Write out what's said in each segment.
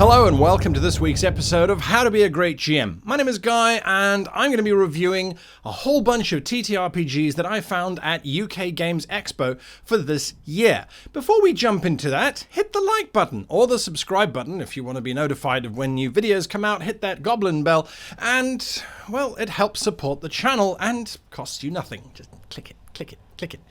Hello and welcome to this week's episode of How to Be a Great GM. My name is Guy and I'm going to be reviewing a whole bunch of TTRPGs that I found at UK Games Expo for this year. Before we jump into that, hit the like button or the subscribe button if you want to be notified of when new videos come out. Hit that goblin bell and, well, it helps support the channel and costs you nothing. Just click it, click it, click it.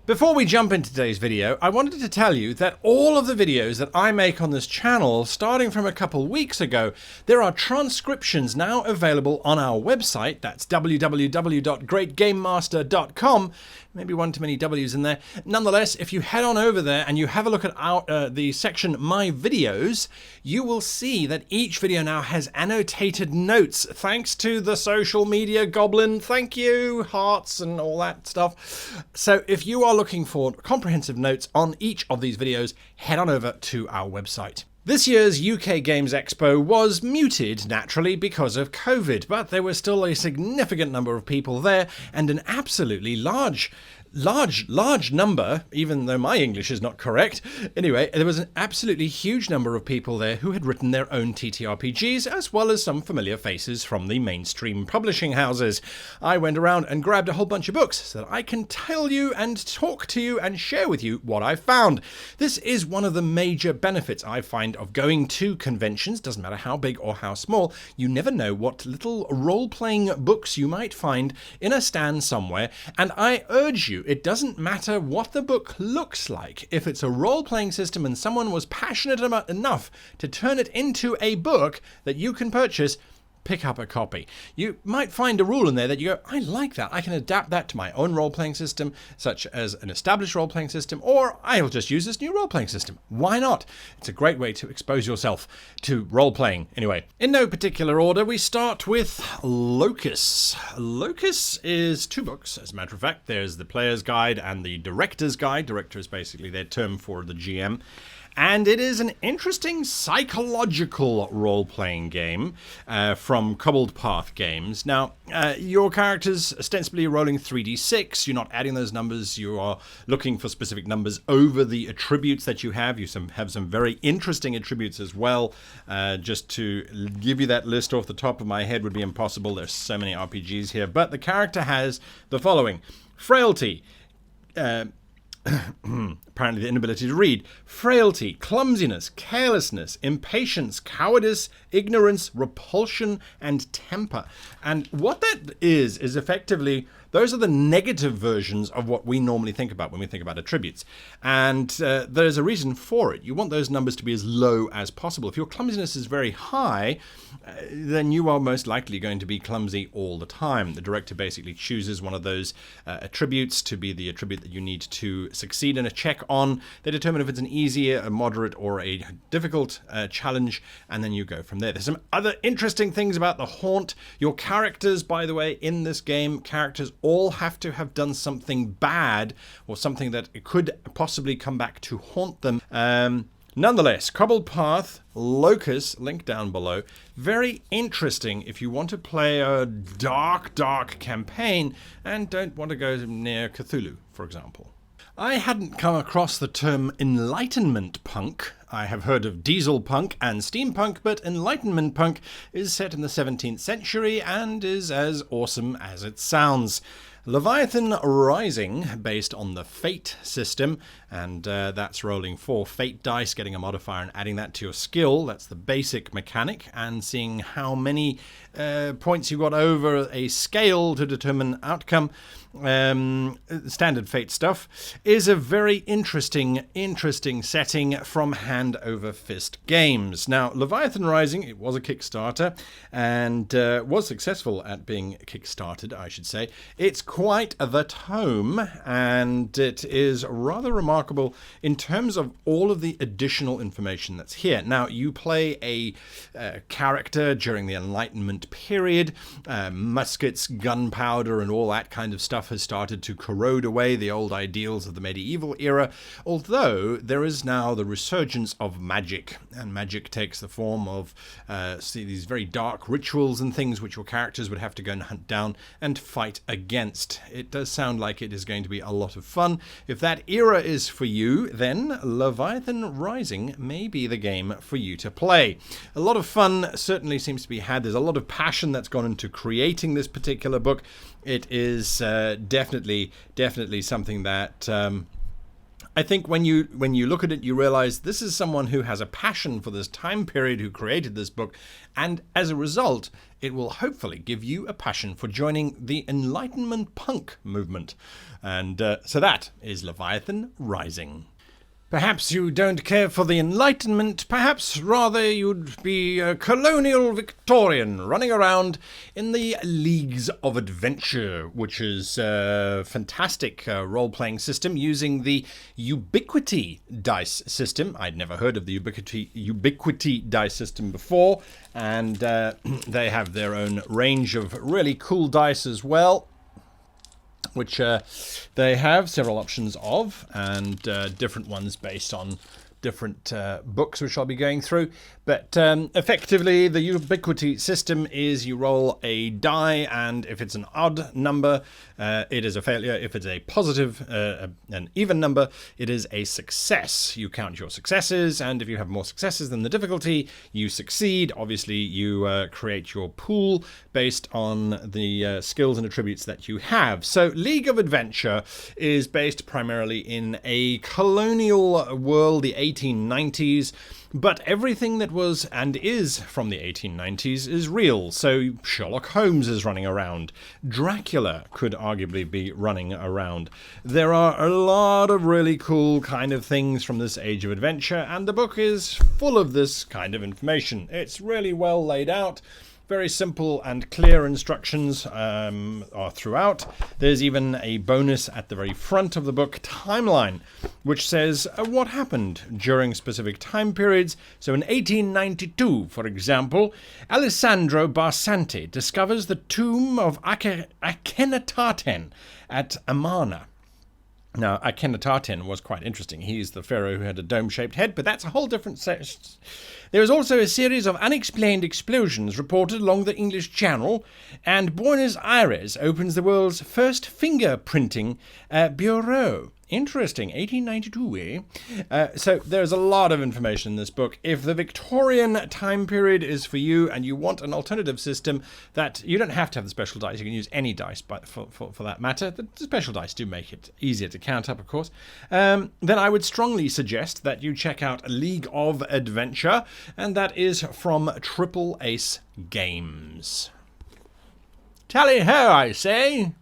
Before we jump into today's video, I wanted to tell you that all of the videos that I make on this channel, starting from a couple weeks ago, there are transcriptions now available on our website. That's www.greatgamemaster.com. Maybe one too many W's in there. Nonetheless, if you head on over there and you have a look at the section My Videos, you will see that each video now has annotated notes. Thanks to the social media goblin. Thank you, hearts and all that stuff. So if you are looking for comprehensive notes on each of these videos, head on over to our website. This year's UK Games Expo was muted, naturally, because of COVID, but there was still a significant number of people there, and an absolutely large number, even though my English is not correct. Anyway, there was an absolutely huge number of people there who had written their own TTRPGs, as well as some familiar faces from the mainstream publishing houses. I went around and grabbed a whole bunch of books so that I can tell you and talk to you and share with you what I found. This is one of the major benefits I find of going to conventions. Doesn't matter how big or how small, you never know what little role-playing books you might find in a stand somewhere, and I urge you, it doesn't matter what the book looks like. If it's a role-playing system and someone was passionate enough to turn it into a book that you can purchase, pick up a copy. You might find a rule in there that you go, I like that. I can adapt that to my own role-playing system, such as an established role-playing system, or I'll just use this new role-playing system. Why not? It's a great way to expose yourself to role-playing. Anyway, in no particular order, we start with Locus. Locus is 2 books, as a matter of fact. There's the Player's Guide and the Director's Guide. Director is basically their term for the GM. And it is an interesting psychological role-playing game from Cobbled Path Games. Now, your characters ostensibly rolling 3d6. You're not adding those numbers. You are looking for specific numbers over the attributes that you have. You have some very interesting attributes as well. Just to give you that list off the top of my head would be impossible. There's so many RPGs here. But the character has the following. Frailty. Apparently the inability to read, frailty, clumsiness, carelessness, impatience, cowardice, ignorance, repulsion, and temper. And what that is effectively, those are the negative versions of what we normally think about when we think about attributes. And there's a reason for it. You want those numbers to be as low as possible. If your clumsiness is very high, then you are most likely going to be clumsy all the time. The director basically chooses one of those attributes to be the attribute that you need to succeed in a check on. They determine if it's an easy, a moderate, or a difficult challenge, and then you go from there. There's some other interesting things about the haunt. Your characters, by the way, in this game, characters all have to have done something bad or something that could possibly come back to haunt them. Nonetheless, Cobbled Path, Locus, link down below. Very interesting if you want to play a dark campaign and don't want to go near Cthulhu, for example. I hadn't come across the term Enlightenment punk. I have heard of diesel punk and steampunk, but Enlightenment punk is set in the 17th century and is as awesome as it sounds. Leviathan Rising, based on the Fate system, and that's rolling 4 Fate dice, getting a modifier and adding that to your skill. That's the basic mechanic, and seeing how many points you got over a scale to determine outcome. Standard Fate stuff is a very interesting setting from Hand Over Fist Games. Now, Leviathan Rising, it was a Kickstarter and was successful at being kickstarted, I should say. It's quite the tome, and it is rather remarkable in terms of all of the additional information that's here. Now, you play a character during the Enlightenment period. Muskets, gunpowder, and all that kind of stuff has started to corrode away the old ideals of the medieval era, although there is now the resurgence of magic, and magic takes the form of these very dark rituals and things which your characters would have to go and hunt down and fight against. best. It does sound like it is going to be a lot of fun. If that era is for you, then Leviathan Rising may be the game for you to play. A lot of fun certainly seems to be had. There's a lot of passion that's gone into creating this particular book. It is definitely something that I think when you look at it, you realize this is someone who has a passion for this time period, who created this book, and as a result, it will hopefully give you a passion for joining the Enlightenment punk movement. And so that is Leviathan Rising. Perhaps you don't care for the Enlightenment, perhaps rather you'd be a colonial Victorian running around in the Leagues of Adventure, which is a fantastic role-playing system using the Ubiquity dice system. I'd never heard of the Ubiquity dice system before, and they have their own range of really cool dice as well, which they have several options of, and different ones based on different books which I'll be going through. But effectively, the Ubiquity system is you roll a die, and if it's an odd number, it is a failure. If it's a positive, an even number, it is a success. You count your successes, and if you have more successes than the difficulty, you succeed. Obviously, you create your pool based on the skills and attributes that you have. So League of Adventure is based primarily in a colonial world, the 1890s, but everything that was and is from the 1890s is real. So Sherlock Holmes is running around. Dracula could arguably be running around. There are a lot of really cool kind of things from this age of adventure, and the book is full of this kind of information. It's really well laid out. Very simple and clear instructions are throughout. There's even a bonus at the very front of the book, timeline, which says what happened during specific time periods. So in 1892, for example, Alessandro Barsanti discovers the tomb of Akhenaten at Amarna. Now, Akhenaten was quite interesting. He's the pharaoh who had a dome-shaped head, but that's a whole different section. There is also a series of unexplained explosions reported along the English Channel, and Buenos Aires opens the world's first fingerprinting bureau. Interesting, 1892, eh? So there's a lot of information in this book. If the Victorian time period is for you and you want an alternative system that you don't have to have the special dice, you can use any dice for that matter. The special dice do make it easier to count up, of course. Then I would strongly suggest that you check out League of Adventure, and that is from Triple Ace Games. Tally-ho, I say!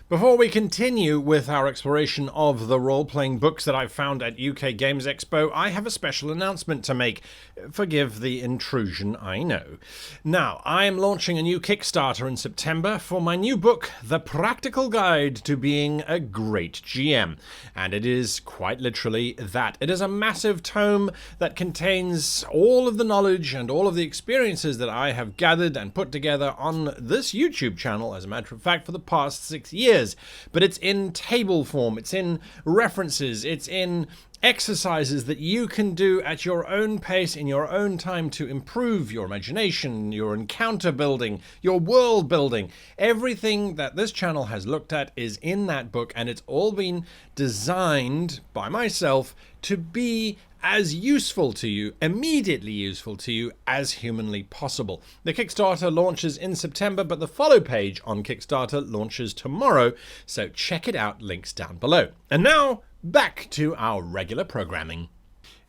Before we continue with our exploration of the role-playing books that I've found at UK Games Expo, I have a special announcement to make. Forgive the intrusion, I know. Now, I am launching a new Kickstarter in September for my new book, The Practical Guide to Being a Great GM. And it is quite literally that. It is a massive tome that contains all of the knowledge and all of the experiences that I have gathered and put together on this YouTube channel, as a matter of fact, for the past 6 years. But it's in table form, it's in references, it's in exercises that you can do at your own pace, in your own time, to improve your imagination, your encounter building, your world building. Everything that this channel has looked at is in that book, and it's all been designed by myself to be as useful to you, immediately useful to you, as humanly possible. The Kickstarter launches in September, but the follow page on Kickstarter launches tomorrow, so check it out, links down below. And now, back to our regular programming.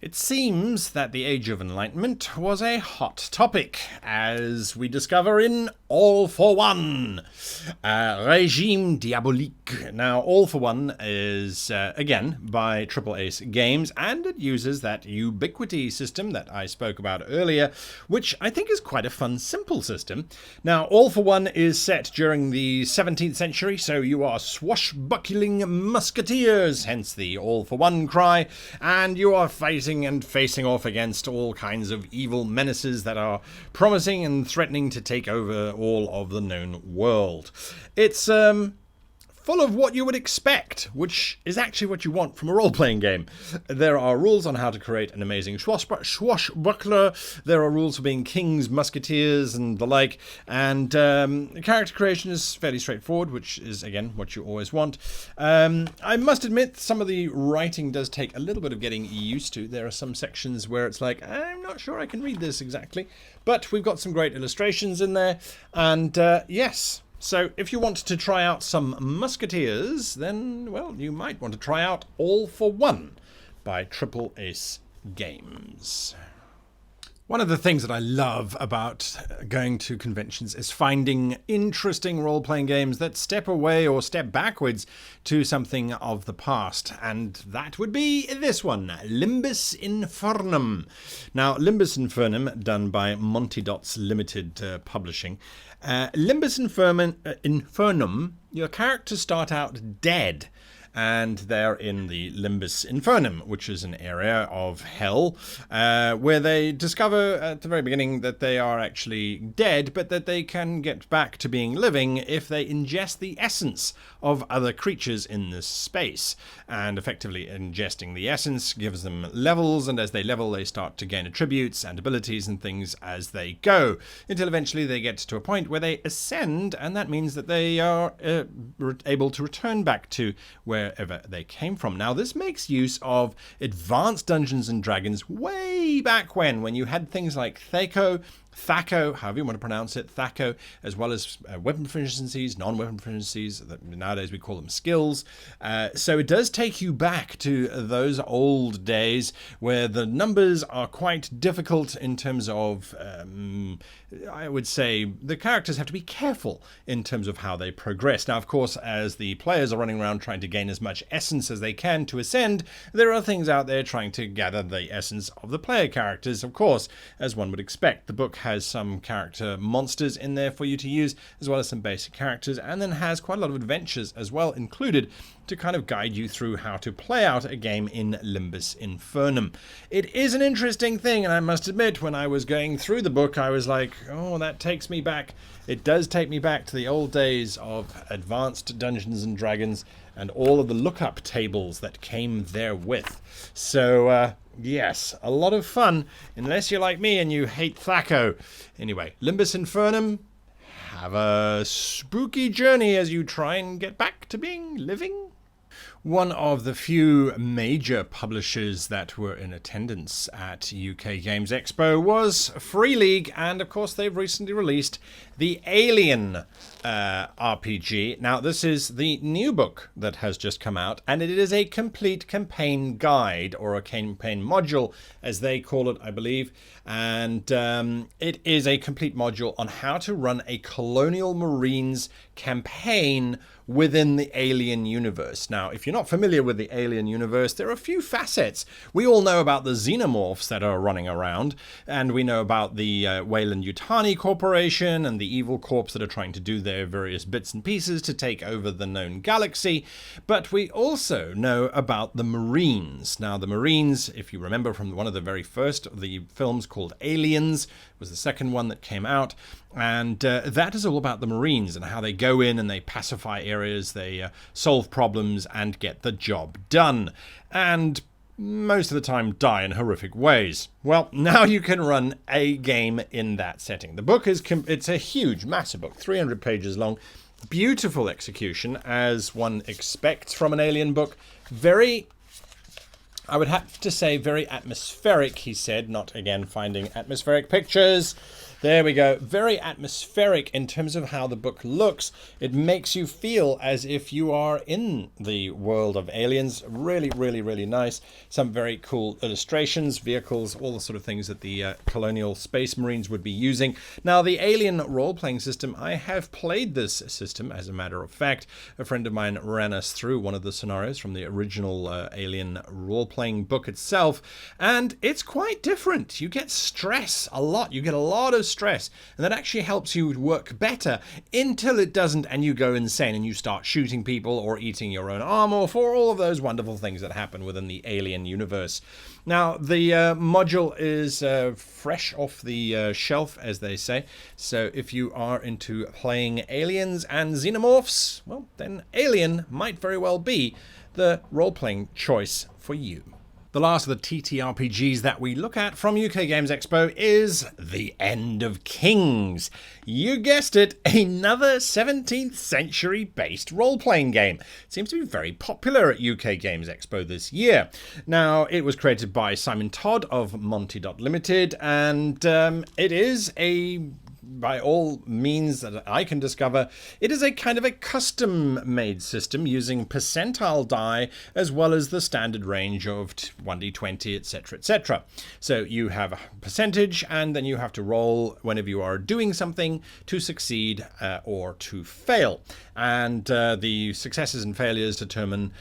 It seems that the Age of Enlightenment was a hot topic, as we discover in All for One, Régime Diabolique. Now, All for One is, again, by Triple Ace Games, and it uses that Ubiquity system that I spoke about earlier, which I think is quite a fun, simple system. Now, All for One is set during the 17th century, so you are swashbuckling musketeers, hence the All for One cry, and you are facing off against all kinds of evil menaces that are promising and threatening to take over all of the known world. It's full of what you would expect, which is actually what you want from a role-playing game. There are rules on how to create an amazing swashbuckler. There are rules for being kings, musketeers, and the like. And character creation is fairly straightforward, which is, again, what you always want. I must admit, some of the writing does take a little bit of getting used to. There are some sections where it's like, I'm not sure I can read this exactly. But we've got some great illustrations in there. And yes. So if you want to try out some musketeers, then, well, you might want to try out All for One by Triple Ace Games. One of the things that I love about going to conventions is finding interesting role-playing games that step away or step backwards to something of the past. And that would be this one, Limbus Infernum. Now, Limbus Infernum, done by Monty Dots Limited Publishing. Limbus Infernum, your characters start out dead. And they're in the Limbus Infernum, which is an area of hell, where they discover at the very beginning that they are actually dead, but that they can get back to being living if they ingest the essence of other creatures in this space. And effectively ingesting the essence gives them levels, and as they level, they start to gain attributes and abilities and things as they go, until eventually they get to a point where they ascend, and that means that they are able to return back to wherever they came from. Now, this makes use of advanced Dungeons and Dragons way back when you had things like Thaco, however you want to pronounce it, Thaco, as well as weapon proficiencies, non-weapon proficiencies, that nowadays we call them skills. So it does take you back to those old days where the numbers are quite difficult in terms of, I would say, the characters have to be careful in terms of how they progress. Now, of course, as the players are running around trying to gain as much essence as they can to ascend, there are things out there trying to gather the essence of the player characters, of course, as one would expect. The book has some character monsters in there for you to use, as well as some basic characters, and then has quite a lot of adventures as well included to kind of guide you through how to play out a game in Limbus Infernum. It is an interesting thing, and I must admit, when I was going through the book, I was like, oh, that takes me back. It does take me back to the old days of advanced Dungeons and Dragons and all of the lookup tables that came therewith. So, yes, a lot of fun, unless you're like me and you hate Thaco. Anyway, Limbus Infernum, have a spooky journey as you try and get back to being living. One of the few major publishers that were in attendance at UK Games Expo was Free League, and of course they've recently released the Alien RPG. Now, this is the new book that has just come out, and it is a complete campaign guide, or a campaign module, as they call it, I believe. And it is a complete module on how to run a Colonial Marines campaign within the Alien universe. Now, if you're not familiar with the Alien universe, there are a few facets. We all know about the xenomorphs that are running around, and we know about the Weyland-Yutani Corporation and the evil corps that are trying to do their various bits and pieces to take over the known galaxy. But we also know about the Marines. Now, the Marines, if you remember from one of the very first of the films called Aliens, was the second one that came out, and that is all about the Marines and how they go in and they pacify areas, they solve problems and get the job done, and most of the time die in horrific ways. Well, now you can run a game in that setting. The book is it's a huge, massive book, 300 pages long, beautiful execution as one expects from an Alien book, very, I would have to say, very atmospheric, he said, not again finding atmospheric pictures. There we go. Very atmospheric in terms of how the book looks. It makes you feel as if you are in the world of Aliens. Really, really, really nice. Some very cool illustrations, vehicles, all the sort of things that the Colonial Space Marines would be using. Now, the Alien role-playing system, I have played this system, as a matter of fact. A friend of mine ran us through one of the scenarios from the original Alien role-playing book itself, and it's quite different. You get stress a lot. You get a lot of stress, and that actually helps you work better until it doesn't and you go insane and you start shooting people or eating your own armor for all of those wonderful things that happen within the Alien universe. Now, the module is fresh off the shelf, as they say, so if you are into playing aliens and xenomorphs, well, then Alien might very well be the role-playing choice for you. The last of the TTRPGs that we look at from UK Games Expo is The End of Kings. You guessed it, another 17th century based role-playing game. It seems to be very popular at UK Games Expo this year. Now, it was created by Simon Todd of Monty.Limited, and it is by all means that I can discover, it is a kind of a custom-made system using percentile die as well as the standard range of 1d20, etc., etc. So you have a percentage, and then you have to roll whenever you are doing something to succeed or to fail. And the successes and failures determine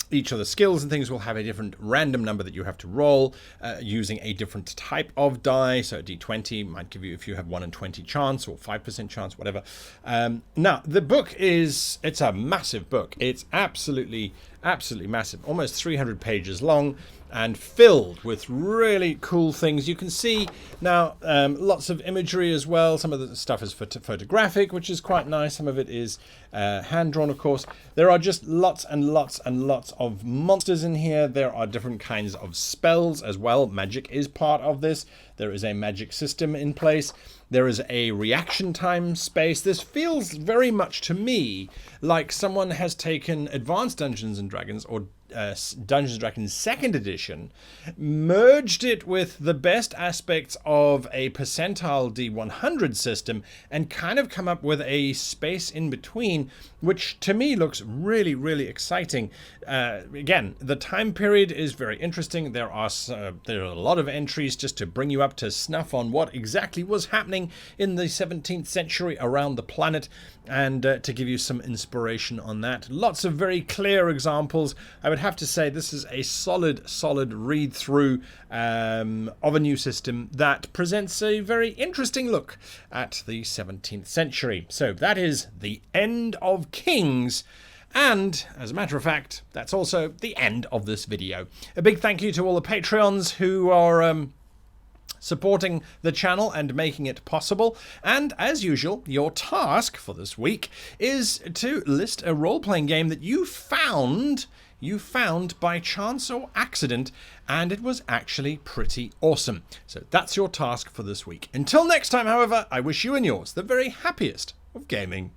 each of the skills and things will have a different random number that you have to roll using a different type of die. So a d20 might give you, if you have 1 in 20 chance or 5% chance, whatever. Now, the book it's a massive book. It's absolutely massive, almost 300 pages long and filled with really cool things. You can see now lots of imagery as well. Some of the stuff is photographic, which is quite nice. Some of it is hand-drawn, of course. There are just lots and lots and lots of monsters in here. There are different kinds of spells as well. Magic is part of this. There is a magic system in place. There is a reaction time space. This feels very much to me like someone has taken Advanced Dungeons & Dragons or Dungeons & Dragons 2nd edition, merged it with the best aspects of a percentile D100 system, and kind of come up with a space in between, which to me looks really, really exciting. Again, the time period is very interesting. There are a lot of entries just to bring you up to snuff on what exactly was happening in the 17th century around the planet, and to give you some inspiration on that. Lots of very clear examples. I would have to say this is a solid read through of a new system that presents a very interesting look at the 17th century. So that is The End of Kings. And, as a matter of fact, that's also the end of this video. A big thank you to all the Patreons who are supporting the channel and making it possible. And as usual, your task for this week is to list a role-playing game that you found by chance or accident, and it was actually pretty awesome. So that's your task for this week. Until next time, however, I wish you and yours the very happiest of gaming.